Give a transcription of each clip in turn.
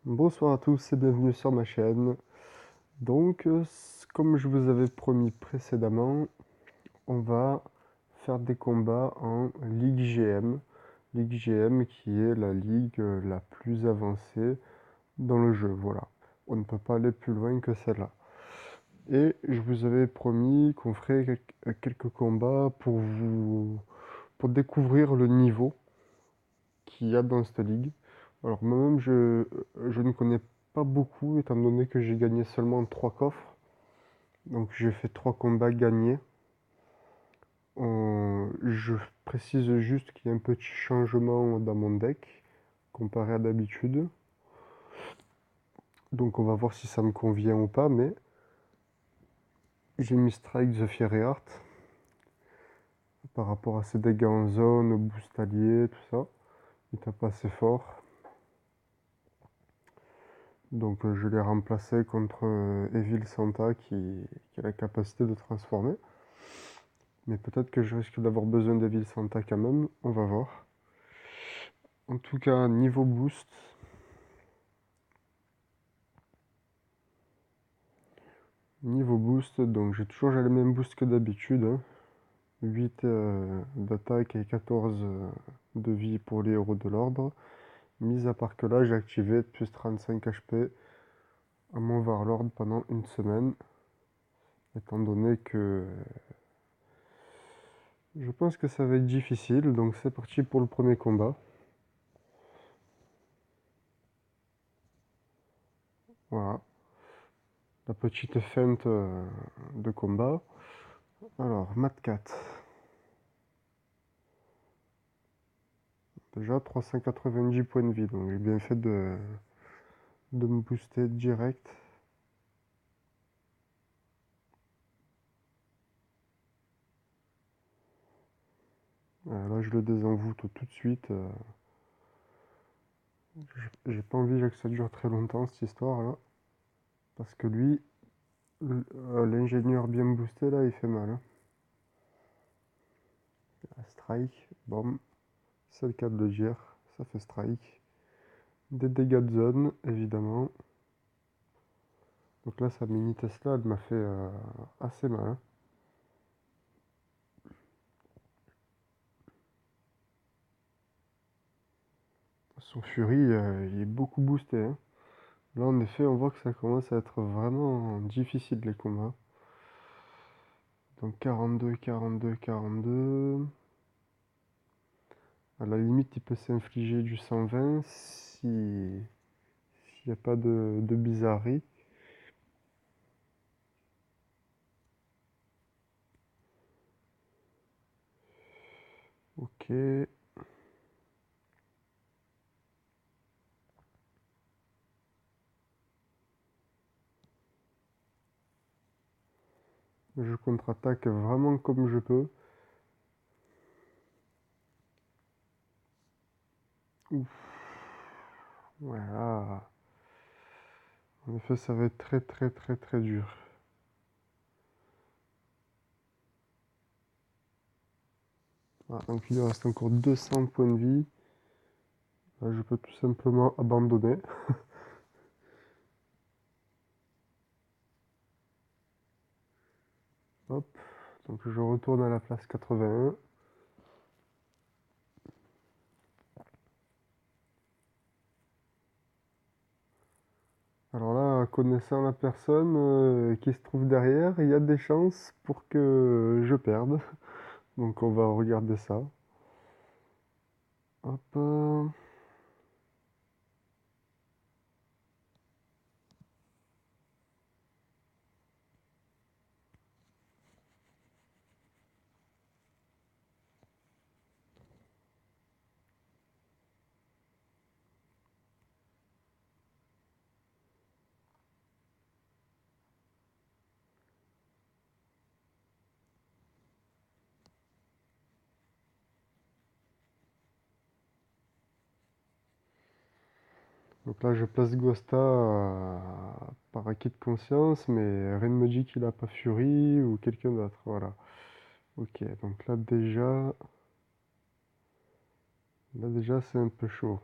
Bonsoir à tous et bienvenue sur ma chaîne. Comme je vous avais promis précédemment, on va faire des combats en Ligue GM. Ligue GM qui est la ligue la plus avancée dans le jeu, voilà. On ne peut pas aller plus loin que celle-là. Et je vous avais promis qu'on ferait quelques combats pour découvrir le niveau qu'il y a dans cette ligue. Alors moi-même, je ne connais pas beaucoup, étant donné que j'ai gagné seulement 3 coffres. Donc j'ai fait 3 combats gagnés. Je précise juste qu'il y a un petit changement dans mon deck, comparé à d'habitude. Donc on va voir si ça me convient ou pas, mais j'ai mis Strike the Fiery Heart par rapport à ses dégâts en zone, boost allié, tout ça. Il tape assez fort. Donc je l'ai remplacé contre Evil Santa qui a la capacité de transformer. Mais peut-être que je risque d'avoir besoin d'Evil Santa quand même, on va voir. En tout cas, niveau boost. Niveau boost, donc j'ai toujours le même boost que d'habitude, hein. 8 d'attaque et 14 de vie pour les héros de l'ordre. Mis à part que là, j'ai activé plus 35 HP à mon Warlord pendant une semaine. Étant donné que je pense que ça va être difficile, donc c'est parti pour le premier combat. Voilà, la petite feinte de combat. Alors, Mat 4. Déjà 390 points de vie, donc j'ai bien fait de me booster direct. Là, je le désenvoûte tout de suite. J'ai pas envie que ça dure très longtemps cette histoire là. Parce que lui, l'ingénieur bien boosté là, il fait mal, hein. Strike, bam. C'est le cas de le dire. Ça fait strike. Des dégâts de zone, évidemment. Donc là, sa mini Tesla, elle m'a fait assez mal, hein. Son Fury, il est beaucoup boosté, hein. Là, en effet, on voit que ça commence à être vraiment difficile les combats. Donc 42, 42, 42. À la limite, il peut s'infliger du 120 s'il n'y a pas de bizarrerie. Ok. Je contre-attaque vraiment comme je peux. Ouf. Voilà. En effet, ça va être très très très très dur. Ah, donc il lui reste encore 200 points de vie. Là, je peux tout simplement abandonner. Hop. Donc je retourne à la place 81. Alors là, connaissant la personne qui se trouve derrière, il y a des chances pour que je perde. Donc on va regarder ça. Hop. Donc là, je place Ghosta par acquis de conscience, mais rien ne me dit qu'il a pas Fury ou quelqu'un d'autre. Voilà. Ok, donc là déjà, c'est un peu chaud.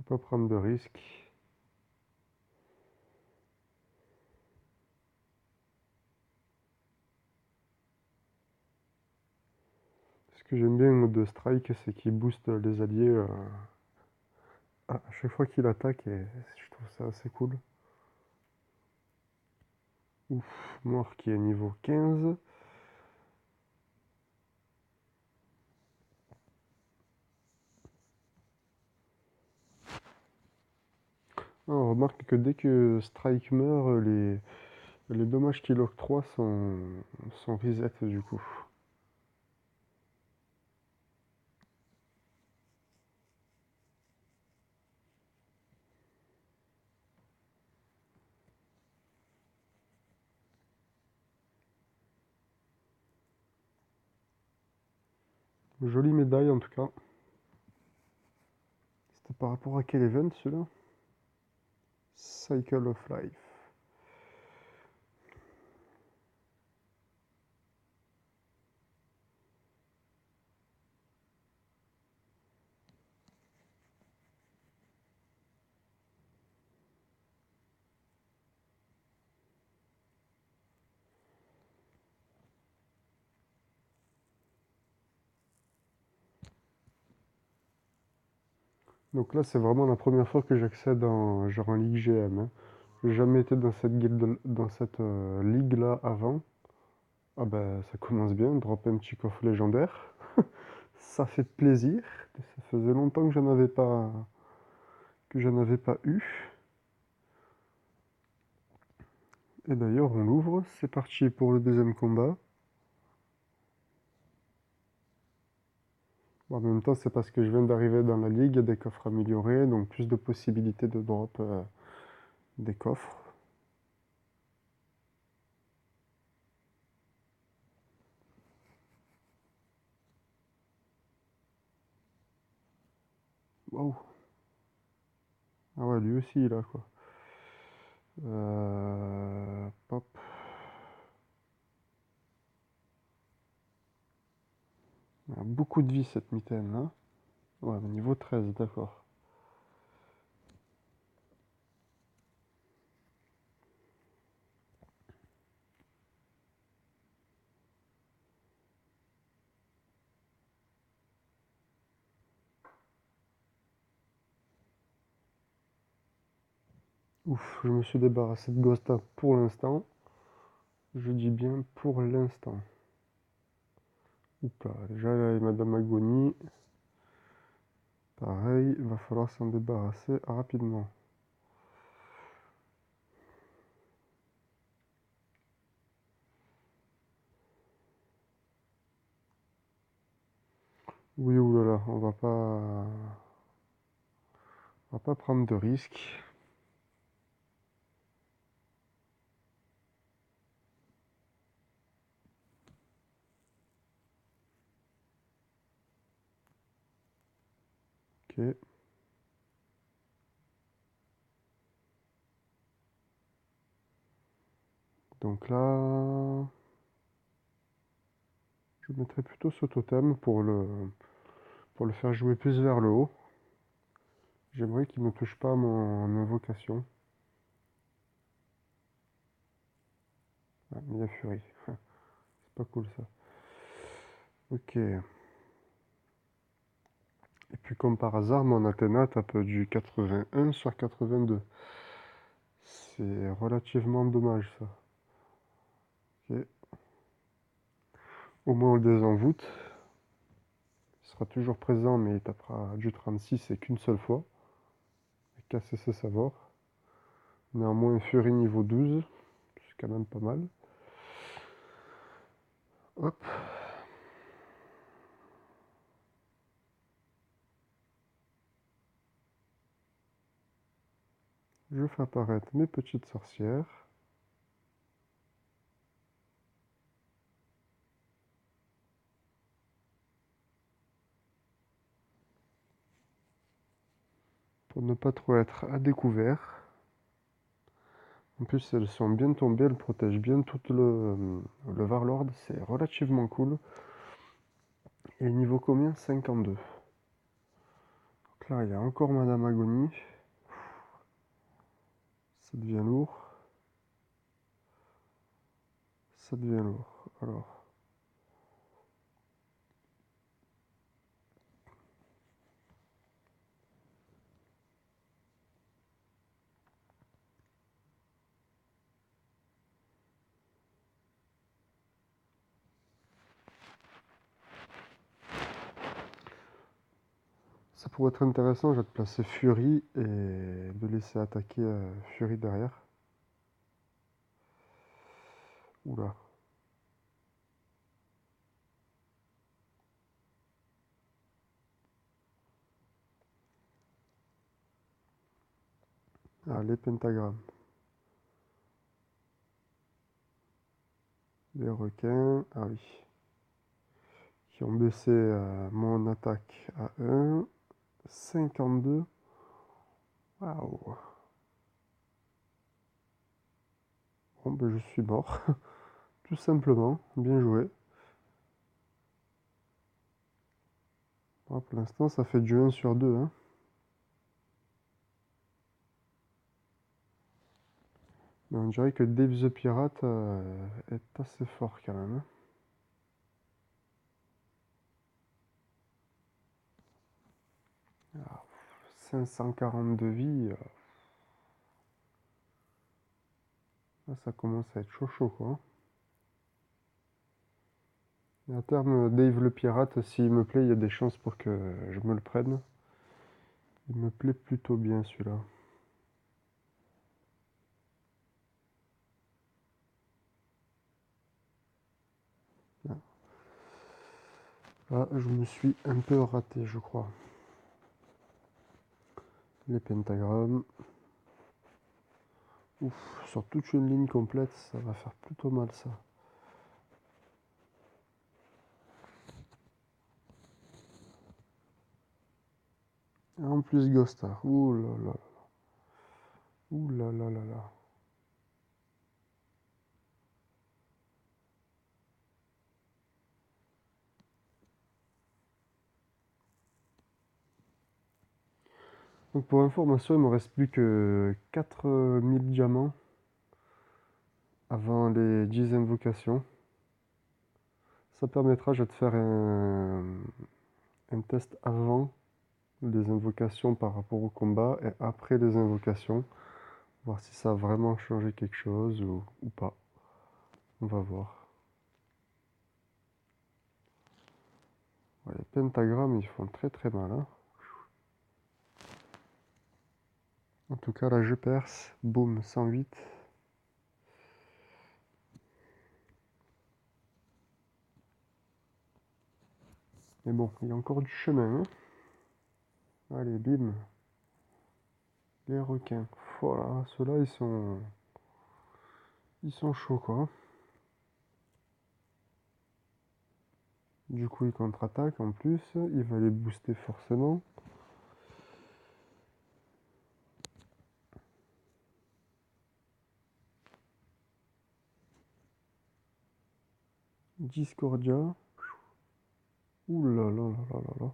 pas prendre de risques. Ce que j'aime bien de Strike, c'est qu'il booste les alliés à chaque fois qu'il attaque, et je trouve ça assez cool. Ouf, mort qui est niveau 15. On remarque que dès que Strike meurt, les dommages qu'il octroie sont reset du coup. Jolie médaille en tout cas. C'était par rapport à quel event celui-là? Cycle of Life. Donc là, c'est vraiment la première fois que j'accède en Ligue GM, hein. J'ai jamais été dans cette dans cette ligue-là avant. Ah bah ça commence bien, drop un petit coffre légendaire. Ça fait plaisir. Ça faisait longtemps que j'en avais pas eu. Et d'ailleurs, on l'ouvre. C'est parti pour le deuxième combat. Bon, en même temps, c'est parce que je viens d'arriver dans la ligue, il y a des coffres améliorés, donc plus de possibilités de drop des coffres. Wow. Ah ouais, lui aussi, il a quoi. Pop. Il a beaucoup de vie cette mitaine, hein. Ouais, niveau 13, d'accord. Ouf, je me suis débarrassé de Ghosta pour l'instant. Je dis bien pour l'instant. Oups là, déjà là, il y a Madame Agonie. Pareil, il va falloir s'en débarrasser rapidement. Oui, oulala, on va pas prendre de risques. Ok. Donc là, je mettrai plutôt ce totem pour le faire jouer plus vers le haut. J'aimerais qu'il ne touche pas mon invocation. Ah, Mia Fury. C'est pas cool ça. Ok. Et puis comme par hasard, mon Athéna tape du 81 sur 82. C'est relativement dommage ça. Ok. Au moins on le désenvoûte. Il sera toujours présent, mais il tapera du 36 et qu'une seule fois. Et casser ses savoirs. Néanmoins, Fury niveau 12. C'est quand même pas mal. Hop. Je fais apparaître mes petites sorcières. Pour ne pas trop être à découvert. En plus, elles sont bien tombées, elles protègent bien tout le Warlord, c'est relativement cool. Et niveau combien? 52. Donc Donc là, il y a encore Madame Agonie. Ça devient lourd. Ça devient lourd. Alors. Ça pourrait être intéressant, je vais te placer Fury et de laisser attaquer Fury derrière. Oula. Ah, les pentagrammes. Les requins. Ah oui. Qui ont baissé mon attaque à 1. 52. Waouh. Bon, ben je suis mort. Tout simplement. Bien joué. Bon, pour l'instant, ça fait du 1 sur 2. Hein. Mais on dirait que Dave the Pirate est assez fort quand même. Hein. Ah, 542 vies. Là, ça commence à être chaud quoi. Et à terme, Dave le Pirate, s'il me plaît, il y a des chances pour que je me le prenne. Il me plaît plutôt bien celui-là. Là, je me suis un peu raté, je crois. Les pentagrammes. Ouf, sur toute une ligne complète, ça va faire plutôt mal ça. Et en plus Ghosta. Ouh là là. Ouh là là là là. Donc pour information, il me reste plus que 4000 diamants avant les 10 invocations. Ça permettra, je vais te faire un test avant les invocations par rapport au combat et après les invocations. Voir si ça a vraiment changé quelque chose ou pas. On va voir. Ouais, les pentagrammes, ils font très très mal. Hein. En tout cas, là, je perce. Boum, 108. Mais bon, il y a encore du chemin. Hein. Allez, bim. Les requins. Voilà, ceux-là, ils sont chauds, quoi. Du coup, ils contre-attaquent en plus. Il va les booster forcément. Discordia. Ouh là là là là là là.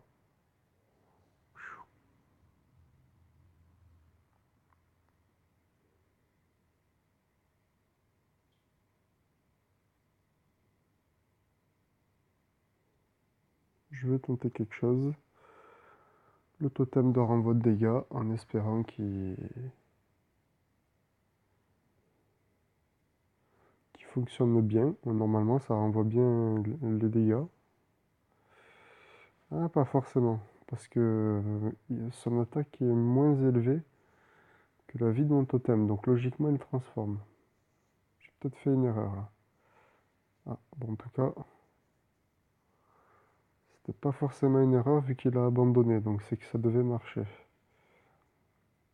Je vais tenter quelque chose. Le totem de renvoi de dégâts en espérant qu'il fonctionne bien. Normalement, ça renvoie bien les dégâts. Ah, pas forcément. Parce que son attaque est moins élevée que la vie de mon totem. Donc logiquement, il transforme. J'ai peut-être fait une erreur là. Ah, bon, en tout cas, c'était pas forcément une erreur vu qu'il a abandonné. Donc c'est que ça devait marcher.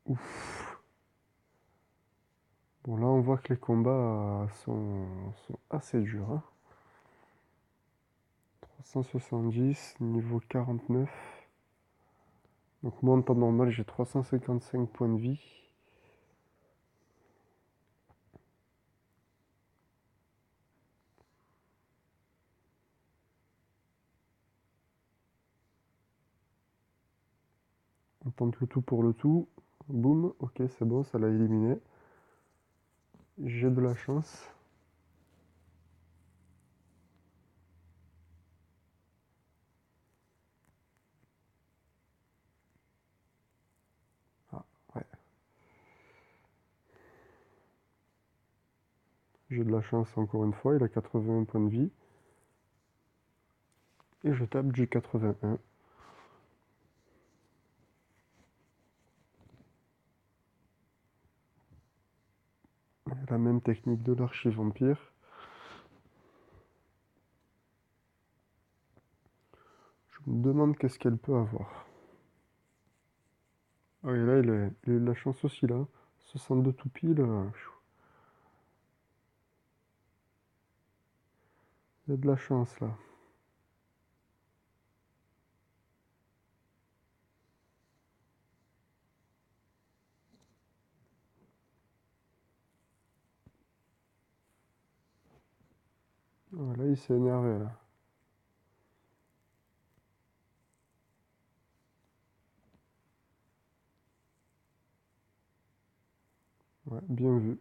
Ouf. Bon, là, on voit que les combats sont assez durs. Hein. 370, niveau 49. Donc moi, en temps normal, j'ai 355 points de vie. En tente le tout pour le tout. Boum, ok, c'est bon, ça l'a éliminé. J'ai de la chance. Ah, ouais. J'ai de la chance encore une fois, il a 81 points de vie. Et je tape du 81. La même technique de l'archi-vampire. Je me demande qu'est-ce qu'elle peut avoir. Ah et là, il a eu de la chance aussi, là. 62 tout pile. Il y a de la chance, là. Ah, là, il s'est énervé, là. Ouais, bien vu.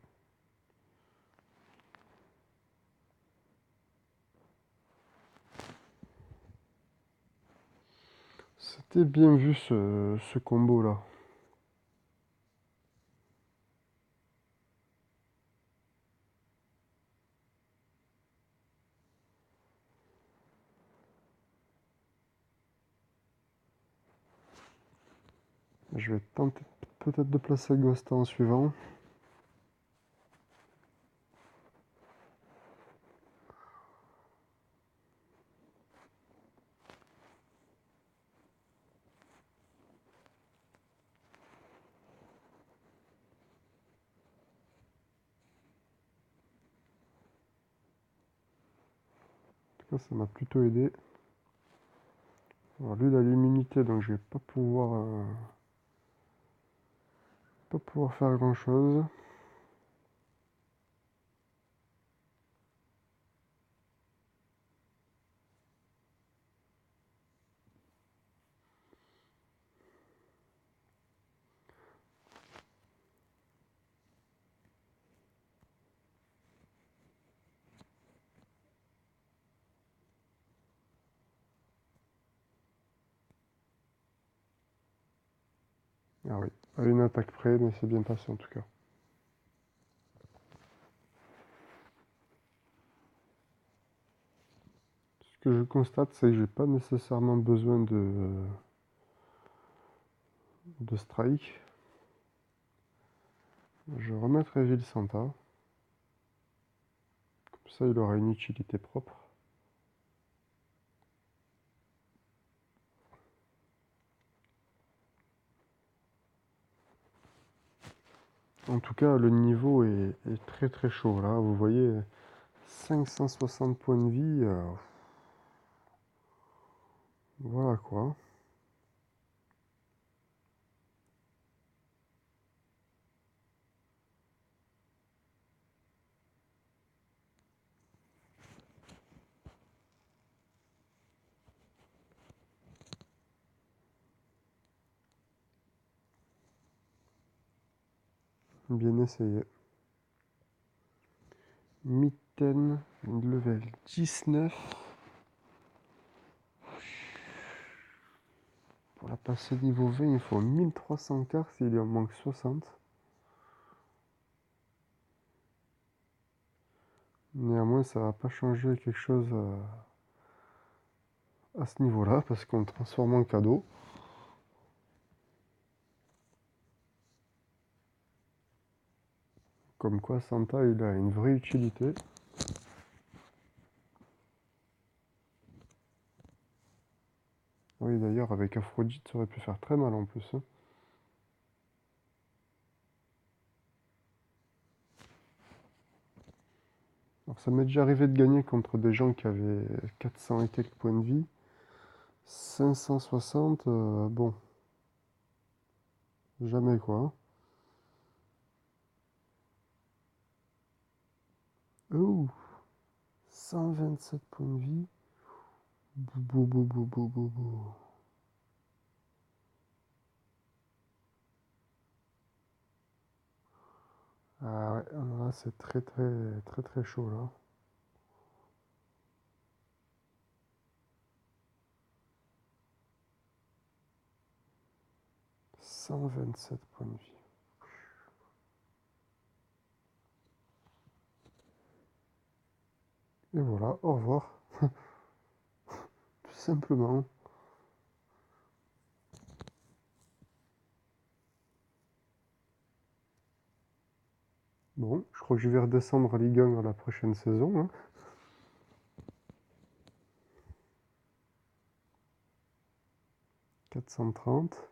C'était bien vu, ce combo-là. Je vais tenter peut-être de placer Ghost en suivant. En tout cas, ça m'a plutôt aidé. Alors, lui, il a l'immunité, donc je vais pas pouvoir faire grand-chose. Ah oui, à une attaque près, mais c'est bien passé en tout cas. Ce que je constate, c'est que j'ai pas nécessairement besoin de strike. Je remettrai Ville Santa. Comme ça, il aura une utilité propre. En tout cas, le niveau est très très chaud là. Vous voyez, 560 points de vie. Voilà quoi. Bien essayé. Mitten, level 19. Pour la passer niveau 20, il faut 1300 cartes, il lui en manque 60. Néanmoins, ça va pas changer quelque chose à ce niveau-là, parce qu'on transforme en cadeau. Comme quoi, Santa, il a une vraie utilité. Oui, d'ailleurs, avec Aphrodite, ça aurait pu faire très mal en plus, hein. Alors, ça m'est déjà arrivé de gagner contre des gens qui avaient 400 et quelques points de vie. 560, bon, jamais quoi. Ouh, 127 points de vie. Bou, bou, bou, bou, bou, bou. Ah ouais, là c'est très très très très chaud là. 127 points de vie. Et voilà, au revoir. Tout simplement. Bon, je crois que je vais redescendre à Ligue 1 à la prochaine saison, hein. 430.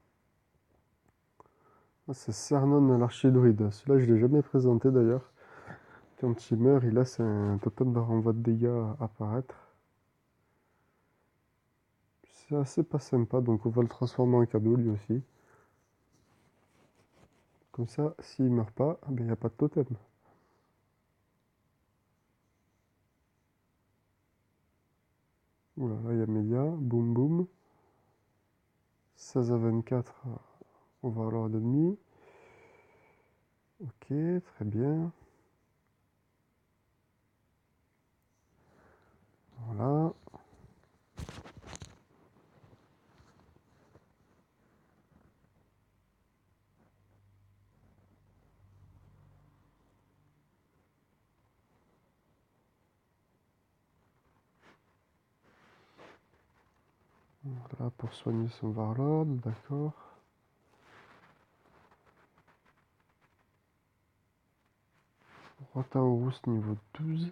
Ah, c'est Cernon l'archidruide. Celui-là, je ne l'ai jamais présenté d'ailleurs. Quand il meurt, il laisse un totem de renvoi de dégâts apparaître. C'est assez pas sympa, donc on va le transformer en cadeau lui aussi. Comme ça, s'il meurt pas, il n'y a pas de totem. Oula, là il y a Melia, boum boum. 16 à 24, on va avoir l'ennemi. Ok, très bien. Voilà. Voilà pour soigner son Warlord, d'accord. Rotaurus niveau 12.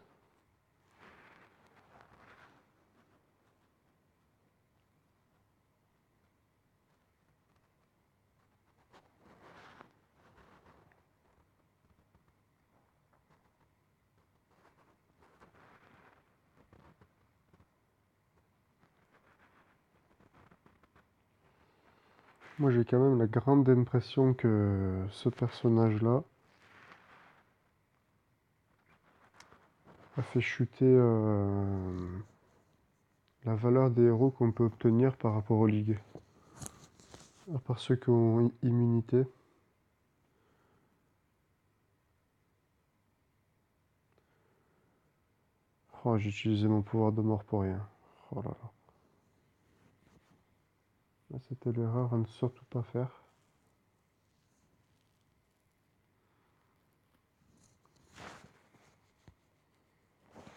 Moi j'ai quand même la grande impression que ce personnage-là a fait chuter la valeur des héros qu'on peut obtenir par rapport aux ligues. À part ceux qui ont immunité. Oh, j'ai utilisé mon pouvoir de mort pour rien. Oh là là. C'était l'erreur à ne surtout pas faire.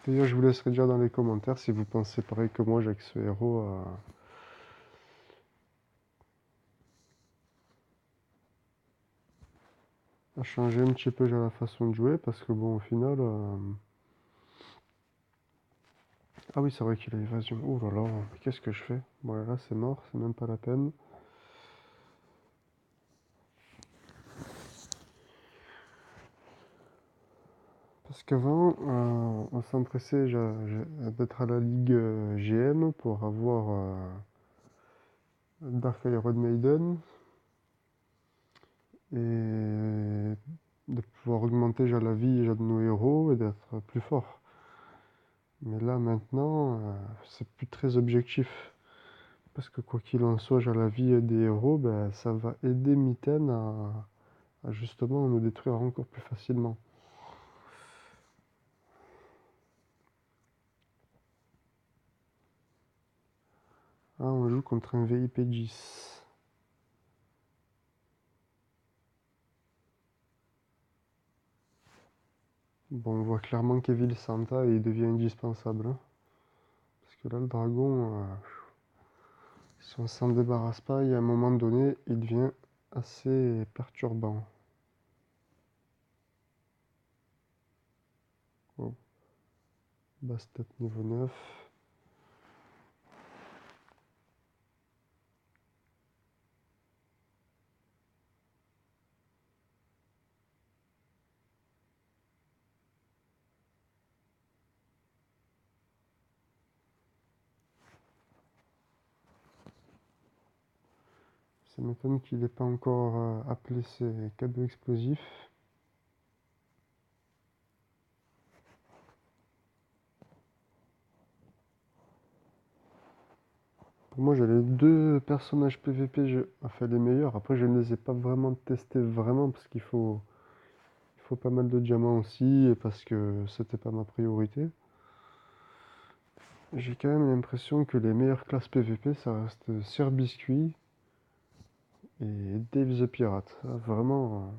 D'ailleurs, je vous laisserai dire dans les commentaires si vous pensez pareil que moi, avec ce héros à changer un petit peu la façon de jouer parce que bon, au final. Ah oui, c'est vrai qu'il a évasion. Oh là là, mais qu'est-ce que je fais? Bon, là, c'est mort, c'est même pas la peine. Parce qu'avant, on s'empressait d'être à la Ligue GM pour avoir Dark Iron Maiden et de pouvoir augmenter la vie de nos héros et d'être plus fort. Mais là maintenant, c'est plus très objectif. Parce que quoi qu'il en soit, la vie des héros, ben, ça va aider Mitten à justement nous détruire encore plus facilement. Ah, on joue contre un VIP 10. Bon, on voit clairement qu'Evil Santa il devient indispensable, hein. Parce que là, le dragon, si on s'en débarrasse pas, il y a un moment donné, il devient assez perturbant. Oh, Bastet niveau 9. Ça m'étonne qu'il n'ait pas encore appelé ses cadeaux explosifs. Pour moi, j'ai les deux personnages PVP, enfin les meilleurs. Après, je ne les ai pas vraiment testés vraiment parce qu'il faut faut pas mal de diamants aussi, et parce que c'était pas ma priorité. J'ai quand même l'impression que les meilleures classes PVP, ça reste Sir Biscuit et Dave the Pirate. Vraiment,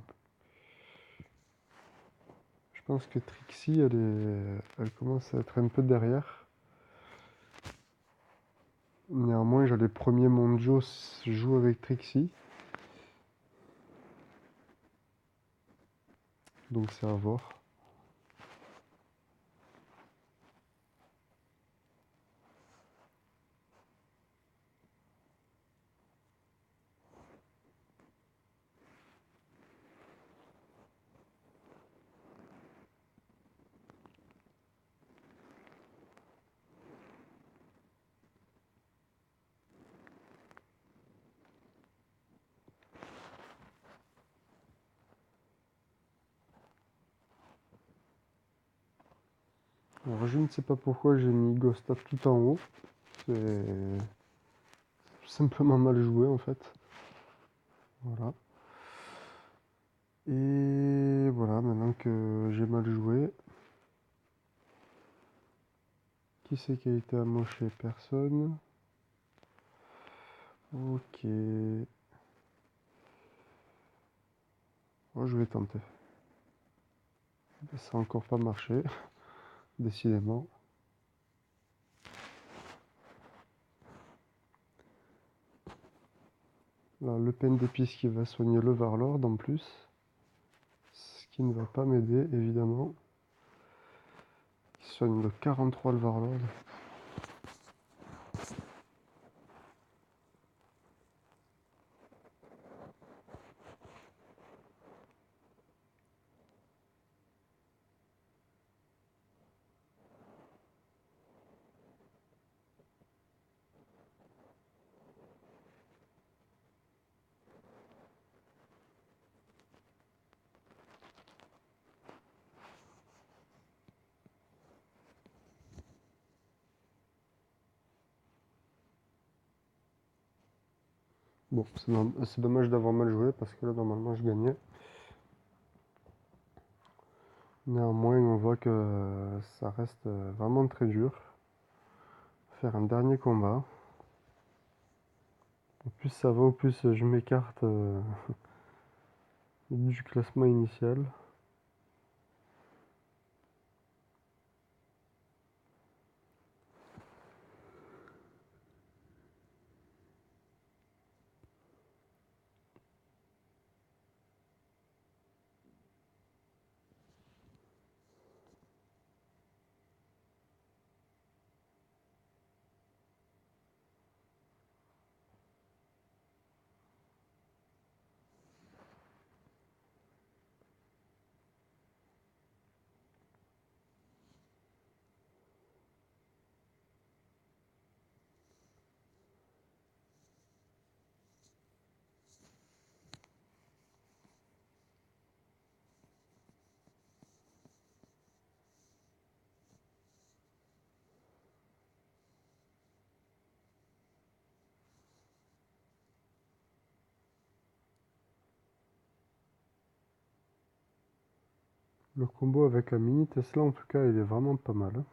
je pense que Trixie, elle commence à être un peu derrière. Néanmoins, j'allais premier mondiaux joue avec Trixie. Donc c'est à voir. Alors je ne sais pas pourquoi j'ai mis Ghost Up tout en haut. C'est simplement mal joué en fait. Voilà. Et voilà, maintenant que j'ai mal joué. Qui c'est qui a été amoché? Personne. Ok. Oh, je vais tenter. Ça n'a encore pas marché, décidément. Là, le pain d'épices qui va soigner le Warlord en plus. Ce qui ne va pas m'aider, évidemment. Il soigne le 43 le Warlord. Bon, c'est dommage d'avoir mal joué parce que là, normalement, je gagnais. Néanmoins, on voit que ça reste vraiment très dur. Faire un dernier combat. Au plus ça va, au plus je m'écarte du classement initial. Le combo avec la mini Tesla, en tout cas, il est vraiment pas mal, hein.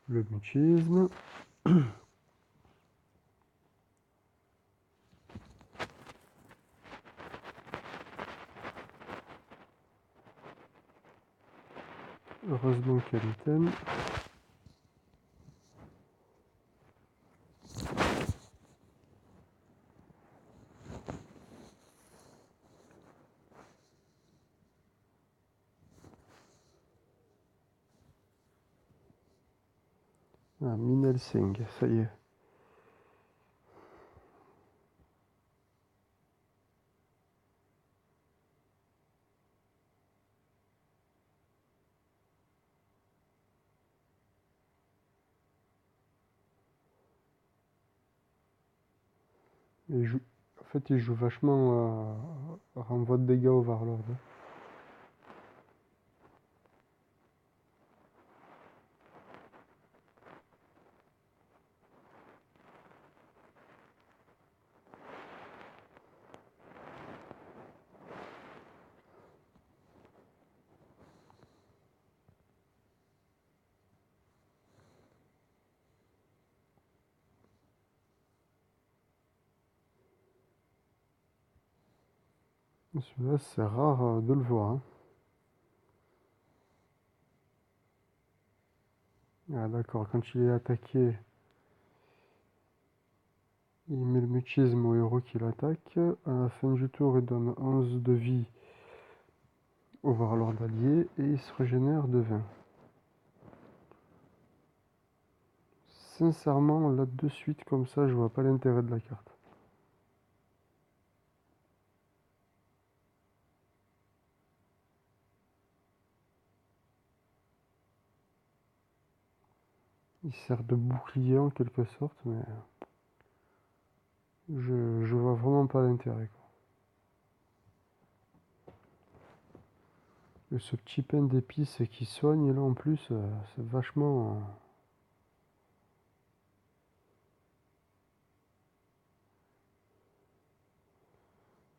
Le mutisme. Heureusement qu'il y a l'item. Ah, Minelsing, ça y est. En fait, il joue vachement à renvoi de dégâts au Warlord. Celui-là, c'est rare de le voir. Hein. Ah d'accord, quand il est attaqué, il met le mutisme au héros qui l'attaque. À la fin du tour, il donne 11 de vie au Warlord allié et il se régénère de 20. Sincèrement, là de suite comme ça, je vois pas l'intérêt de la carte. Il sert de bouclier en quelque sorte, mais je vois vraiment pas l'intérêt. Et ce petit pain d'épices qui soigne là en plus, c'est vachement.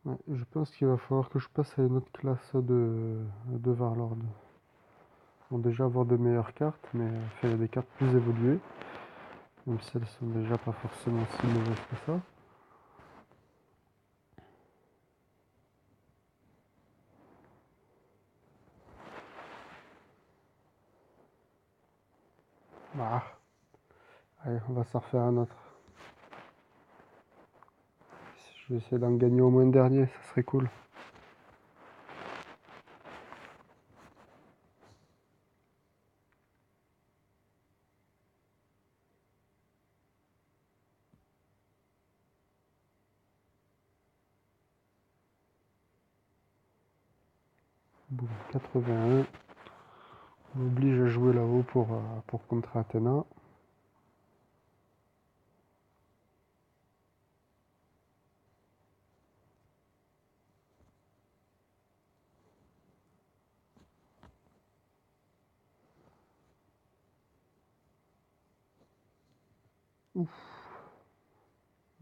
Ouais, je pense qu'il va falloir que je passe à une autre classe de Warlord. Bon, déjà avoir de meilleures cartes, mais faire des cartes plus évoluées, même si elles sont déjà pas forcément si mauvaises que ça. Bah, allez, on va s'en refaire un autre. Si je vais essayer d'en gagner au moins un dernier, ça serait cool. Boum, 81. On m'oblige à jouer là-haut pour contrer Athéna. Ouf.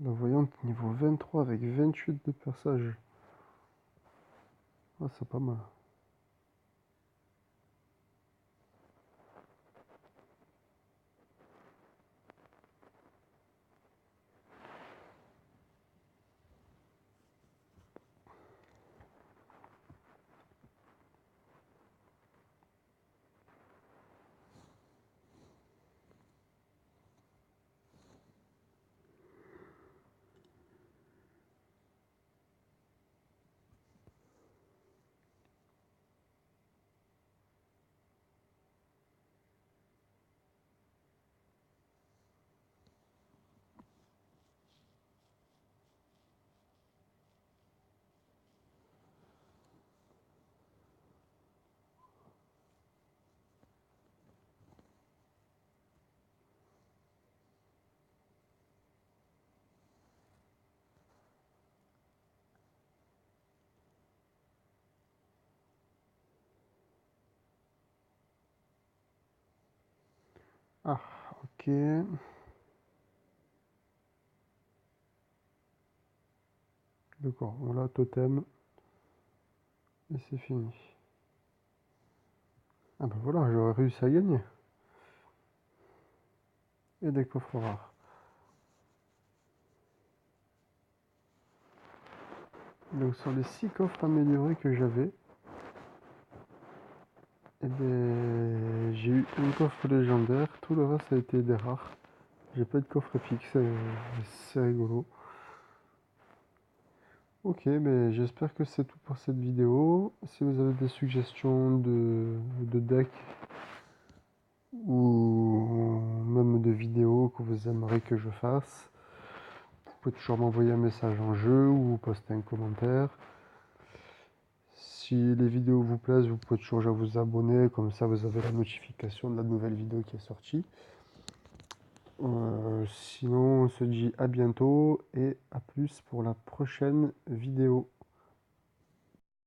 La voyante niveau 23 avec 28 de perçage. Ah, c'est pas mal. Ah, ok. D'accord, voilà, totem. Et c'est fini. Ah bah voilà, j'aurais réussi à gagner. Et des coffres rares. Donc sur les 6 coffres améliorés que j'avais, eh ben, j'ai eu un coffre légendaire, tout le reste a été des rares. J'ai pas de coffre épique, c'est rigolo. Ok, ben j'espère que c'est tout pour cette vidéo. Si vous avez des suggestions de deck ou même de vidéos que vous aimeriez que je fasse. Vous pouvez toujours m'envoyer un message en jeu ou poster un commentaire. Si les vidéos vous plaisent, vous pouvez toujours vous abonner, comme ça vous avez la notification de la nouvelle vidéo qui est sortie. Sinon, on se dit à bientôt et à plus pour la prochaine vidéo.